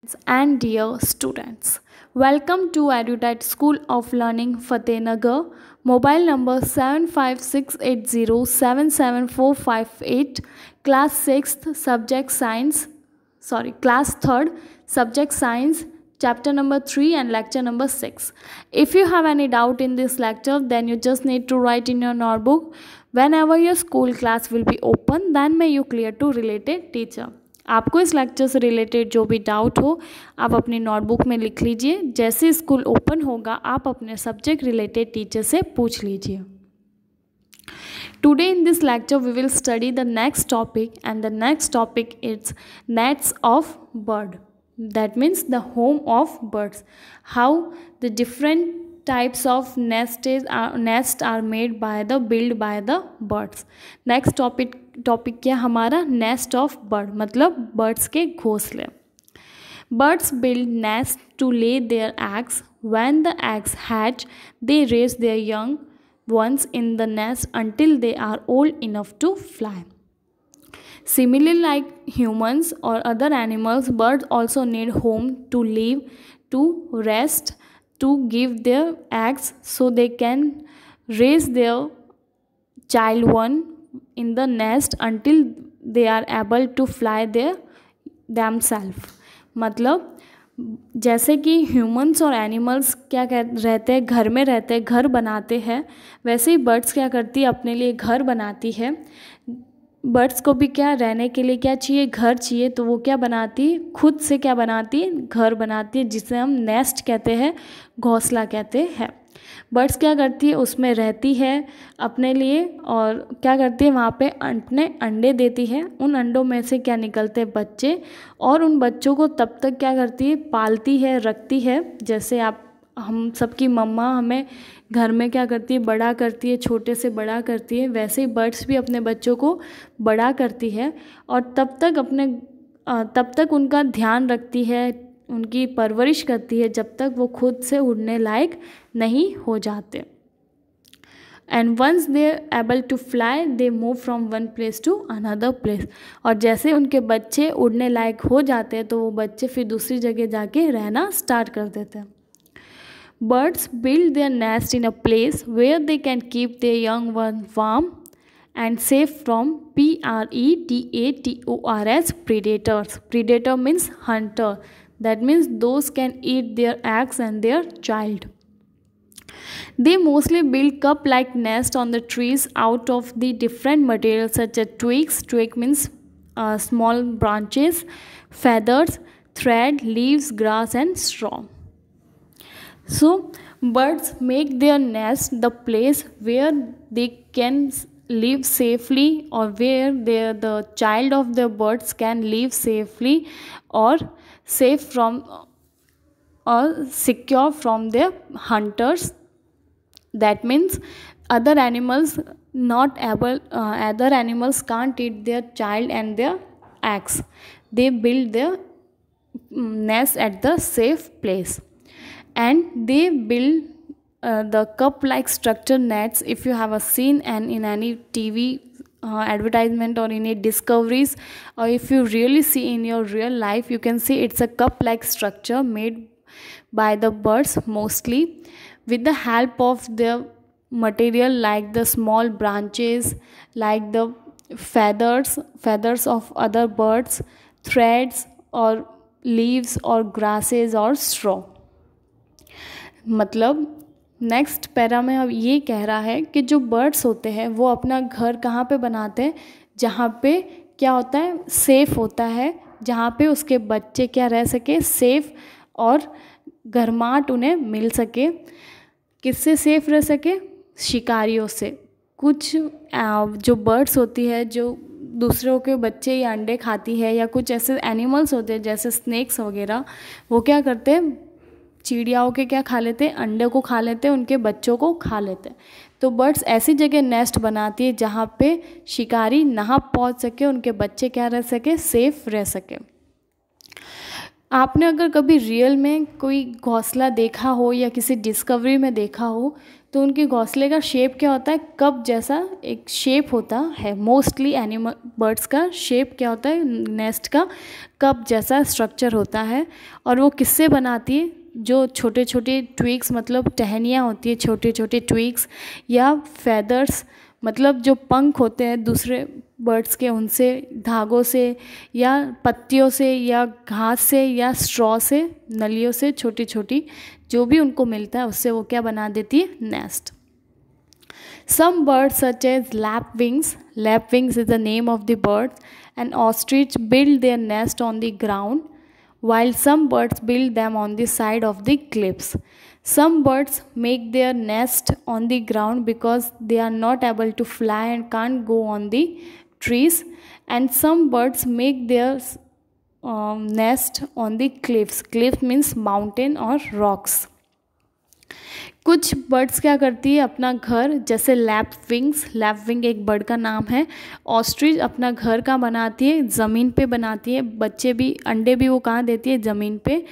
And dear students, welcome to Erudite School of Learning Fatehnagar. Mobile number 7568077458. Class 6th, subject science. Class 3rd, subject science. Chapter number 3 and lecture number 6. If you have any doubt in this lecture, then you just need to write in your notebook. Whenever your school class will be open, then may you clear to related teacher. आपको इस lecture से related जो भी doubt हो आप अपनी notebook में लिख लीजिए। जैसे स्कूल ओपन होगा आप अपने सब्जेक्ट रिलेटेड टीचर से पूछ लीजिए। Today in this lecture we will study the next topic and the next topic it's nests of bird, that means the home of birds, how the different types of nest are made by the built by the birds. Next topic क्या हमारा nest of bird मतलब birds के घोंसले। Birds build nests to lay their eggs. When the eggs hatch, they raise their young ones in the nest until they are old enough to fly. Similarly, like humans or other animals, birds also need home to live, to rest, to give their eggs so they can raise their child one in the nest until they are able to fly themselves. मतलब जैसे कि humans और animals क्या रहते हैं, घर में रहते हैं, घर बनाते हैं, वैसे ही बर्ड्स क्या करती है, अपने लिए घर बनाती है। बर्ड्स को भी क्या रहने के लिए क्या चाहिए, घर चाहिए, तो वो क्या बनाती है, खुद से क्या बनाती है, घर बनाती है, जिसे हम नेस्ट कहते हैं, घोंसला कहते हैं। बर्ड्स क्या करती है, उसमें रहती है अपने लिए और क्या करती है, वहाँ पे अपने अंडे देती है। उन अंडों में से क्या निकलते हैं, बच्चे, और उन बच्चों को तब तक क्या करती है, पालती है, रखती है। जैसे हम सबकी मम्मा हमें घर में क्या करती है, बड़ा करती है, छोटे से बड़ा करती है, वैसे ही बर्ड्स भी अपने बच्चों को बड़ा करती है और तब तक उनका ध्यान रखती है, उनकी परवरिश करती है जब तक वो खुद से उड़ने लायक नहीं हो जाते। And once they are able to fly they move from one place to another place. और जैसे उनके बच्चे उड़ने लायक हो जाते हैं तो वो बच्चे फिर दूसरी जगह जाके रहना स्टार्ट कर देते हैं। Birds build their nest in a place where they can keep their young ones warm and safe from predators. Predators. Predator means hunter. That means those can eat their eggs and their child. They mostly build cup-like nests on the trees out of the different materials such as twigs. Twig means small branches, feathers, thread, leaves, grass and straw. So birds make their nest the place where they can live safely or where the child of the birds can live safely or safe from or secure from their hunters. That means other animals can't eat their child and their eggs. They build their nest at the safe place. And they build the cup-like structure nets. If you have seen and in any TV advertisement or any discoveries, or if you really see in your real life, you can see it's a cup-like structure made by the birds mostly with the help of the material like the small branches, like the feathers of other birds, threads or leaves or grasses or straw. मतलब next para में अब ये कह रहा है कि जो birds होते हैं वो अपना घर कहाँ पे बनाते हैं, जहाँ पे क्या होता है, सेफ़ होता है, जहाँ पे उसके बच्चे क्या रह सके, सेफ़ और गर्माहट उन्हें मिल सके। किससे सेफ़ रह सके, शिकारियों से। कुछ जो बर्ड्स होती है जो दूसरों के बच्चे या अंडे खाती है, या कुछ ऐसे एनिमल्स होते हैं जैसे स्नेक्स वगैरह, वो क्या करते हैं, चिड़ियाओं के क्या खा लेते हैं, अंडे को खा लेते हैं, उनके बच्चों को खा लेते हैं। तो बर्ड्स ऐसी जगह नेस्ट बनाती है जहाँ पे शिकारी ना पहुँच सके, उनके बच्चे क्या रह सके, सेफ रह सके। आपने अगर कभी रियल में कोई घोंसला देखा हो या किसी डिस्कवरी में देखा हो तो उनके घोंसले का शेप क्या होता है, कप जैसा एक शेप होता है। मोस्टली एनिमल बर्ड्स का शेप क्या होता है, नेस्ट का कप जैसा स्ट्रक्चर होता है। और वो किससे बनाती है, जो छोटे छोटे ट्विग्स मतलब टहनियाँ होती है, छोटे छोटे ट्विग्स या फेदर्स मतलब जो पंख होते हैं दूसरे बर्ड्स के, उनसे, धागों से या पत्तियों से या घास से या स्ट्रॉ से, नलियों से छोटी छोटी जो भी उनको मिलता है उससे वो क्या बना देती है, nest. Some birds such as lapwings, lapwings is the name of the bird, and ostrich build their nest on the ground, while some birds build them on the side of the cliffs. Some birds make their nest on the ground because they are not able to fly and can't go on the trees, and some birds make their nest on the cliffs. Cliff means mountain or rocks. कुछ birds क्या करती है अपना घर, जैसे lapwings, lapwing एक bird का नाम है। ऑस्ट्रिच अपना घर कहाँ बनाती है, ज़मीन पे बनाती है, बच्चे भी, अंडे भी वो कहाँ देती है, ज़मीन पे।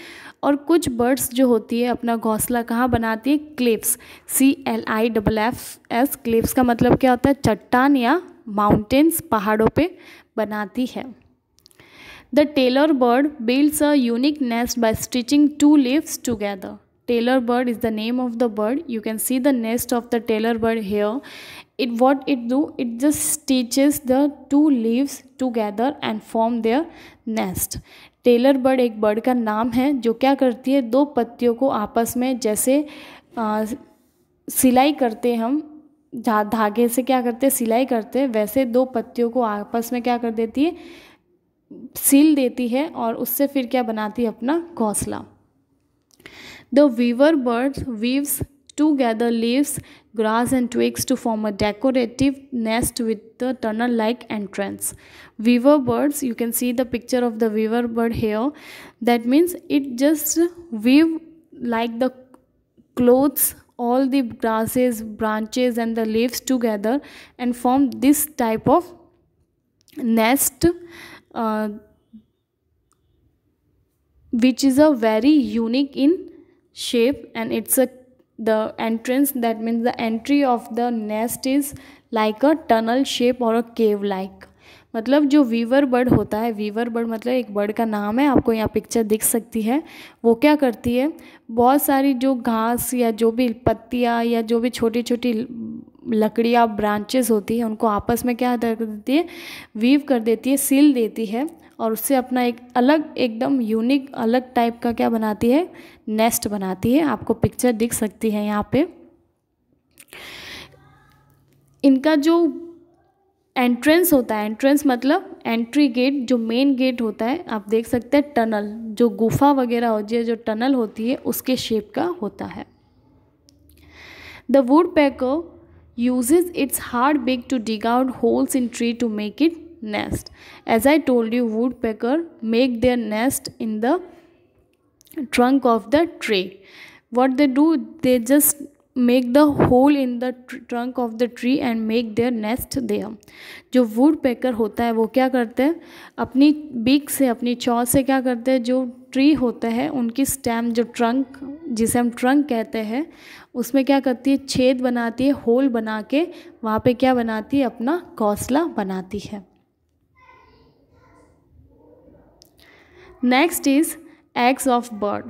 और कुछ बर्ड्स जो होती है अपना घोंसला कहाँ बनाती है, क्लिफ्स, CLIFFS। क्लिफ्स का मतलब क्या होता है, चट्टान या माउंटेन्स, पहाड़ों पे बनाती है। The tailor bird builds a unique nest by stitching 2 leaves together. Tailor bird is the name of the bird. You can see the nest of the tailor bird here. What it do, it just stitches the 2 leaves together and form their nest. Tailor bird एक bird का नाम है जो क्या करती है, 2 पत्तियों को आपस में जैसे सिलाई करते हम, धागे से क्या करते हैं, सिलाई करते हैं, वैसे 2 पत्तियों को आपस में क्या कर देती है, सिल देती है और उससे फिर क्या बनाती है, अपना घोंसला। The weaver bird weaves together leaves, grass and twigs to form a decorative nest with the tunnel-like entrance. Weaver birds, you can see the picture of the weaver bird here. That means it just weave like the clothes, all the grasses, branches and the leaves together and form this type of nest, which is a very unique in shape, and it's the entrance, that means the entry of the nest is like a tunnel shape or a cave like. मतलब जो Weaver bird होता है, Weaver bird मतलब एक bird का नाम है, आपको यहाँ पिक्चर दिख सकती है। वो क्या करती है, बहुत सारी जो घास या जो भी पत्तियाँ या जो भी छोटी छोटी लकड़ियाँ, ब्रांचेस होती है, उनको आपस में क्या कर देती है, वीव कर देती है, सिल देती है और उससे अपना एक अलग, एकदम यूनिक अलग टाइप का क्या बनाती है, नेस्ट बनाती है। आपको पिक्चर दिख सकती है यहाँ पे। इनका जो एंट्रेंस होता है, एंट्रेंस मतलब एंट्री गेट, जो मेन गेट होता है, आप देख सकते हैं टनल, जो गुफा वगैरह होती है, जो टनल होती है उसके शेप का होता है। The woodpecker uses its hard beak to dig out holes in tree to make it nest. As I told you, woodpecker make their nest in the trunk of the tree. What they do, they just make the hole in the trunk of the tree and make their nest there. जो woodpecker होता है वो क्या करते हैं, अपनी beak से, अपनी चॉ से क्या करते हैं, जो ट्री होता है उनकी स्टेम, जो ट्रंक, जिसे हम ट्रंक कहते हैं, उसमें क्या करती है, छेद बनाती है, होल बना के वहाँ पे क्या बनाती है, अपना घोंसला बनाती है। Next is eggs of bird.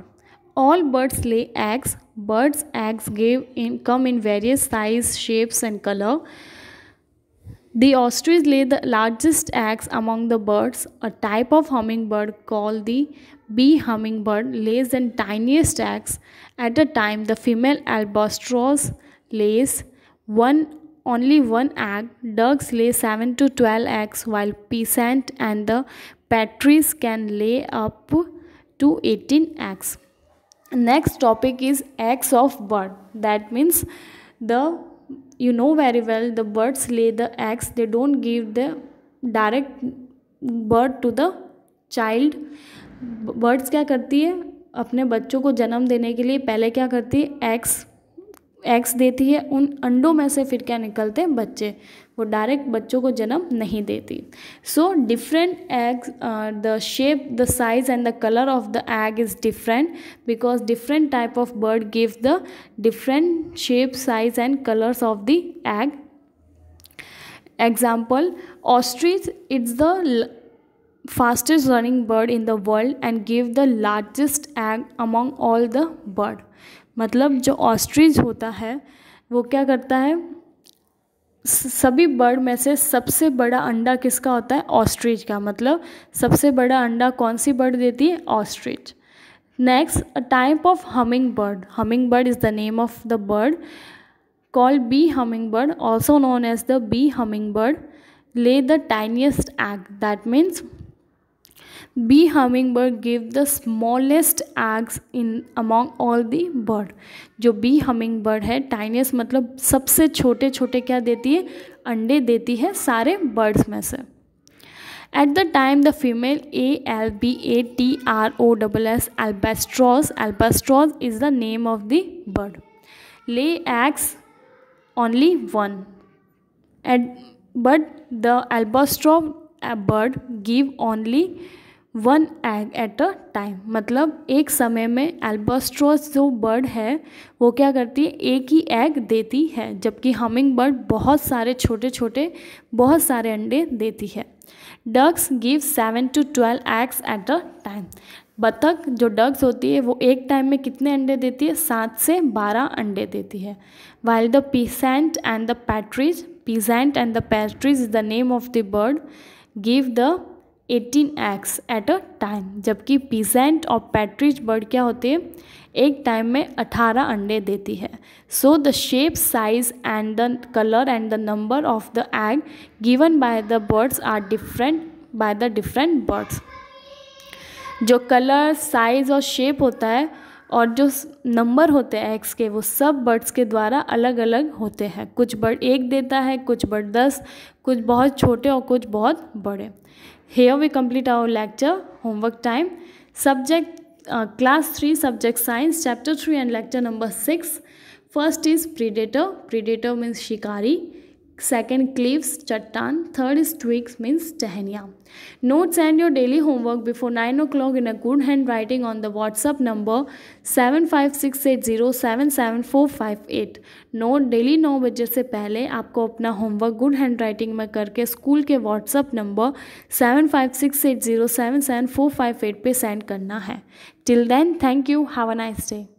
All birds lay eggs. Birds' eggs come in various size, shapes and color. The ostrich lay the largest eggs among the birds. A type of hummingbird called the bee hummingbird lays the tiniest eggs. At a time, the female albatross lays only one egg. Ducks lay 7 to 12 eggs, while peasant and the partridge can lay up to 18 eggs. Next topic is eggs of bird. That means you know very well, the birds lay the eggs. They don't give the direct birth to the child. Birds क्या करती है, अपने बच्चों को जन्म देने के लिए पहले क्या करती है, एग्स देती है, उन अंडों में से फिर क्या निकलते हैं, बच्चे, वो डायरेक्ट बच्चों को जन्म नहीं देती. So different eggs, the shape, the size and the colour of the egg is different because different type of bird give the different shape, size and colours of the egg. Example, ostrich, it's the fastest running bird in the world and give the largest egg among all the bird. मतलब जो ostrich होता है वो क्या करता है, सभी bird में से सबसे बड़ा अंडा किसका होता है, ऑस्ट्रिच का. मतलब सबसे बड़ा अंडा कौन सी बर्ड देती है, ostrich. Next, a type of humming bird. Humming bird is the name of the bird called bee hummingbird, also known as the bee hummingbird, lay the tiniest egg. That means bee hummingbird give the smallest eggs in among all the bird. जो bee hummingbird है, tiniest मतलब सबसे छोटे छोटे क्या देती है, अंडे देती है सारे birds में से. At the time the female albatross, albatross is the name of the bird, lay eggs only one, but the albatross bird give only one egg at a time. मतलब एक समय में albatross जो बर्ड है वो क्या करती है, एक ही एग देती है, जबकि हमिंग बर्ड बहुत सारे छोटे छोटे बहुत सारे अंडे देती है. Ducks give 7 to 12 eggs at a time. बतख जो डग्स होती है वो एक टाइम में कितने अंडे देती है, 7 से 12 अंडे देती है. While the peasant and the partridge is the name of the bird, give the 18 eggs at a time. जबकि peasant और partridge बर्ड क्या होती है, एक टाइम में 18 अंडे देती है. So the shape, size and the color and the number of the egg given by the birds are different by the different birds. जो कलर, साइज़ और शेप होता है और जो नंबर होते हैं एग्स के, वो सब बर्ड्स के द्वारा अलग अलग होते हैं. कुछ बर्ड एक देता है, कुछ बर्ड 10, कुछ बहुत छोटे और कुछ बहुत बड़े. Here we complete our lecture. Homework time. Subject class 3, subject science, chapter 3 and lecture number 6. First is predator. Predator means shikari. Second, cliffs, chattan. Third is twigs, means टहनियाँ. Note, send your daily homework before 9 o'clock in a good handwriting on the WhatsApp number 7568077458. Note, daily 9 बजे से पहले आपको अपना homework good handwriting में करके school के WhatsApp number 7568077458 पे सेंड करना है. Till then, thank you, have a nice day.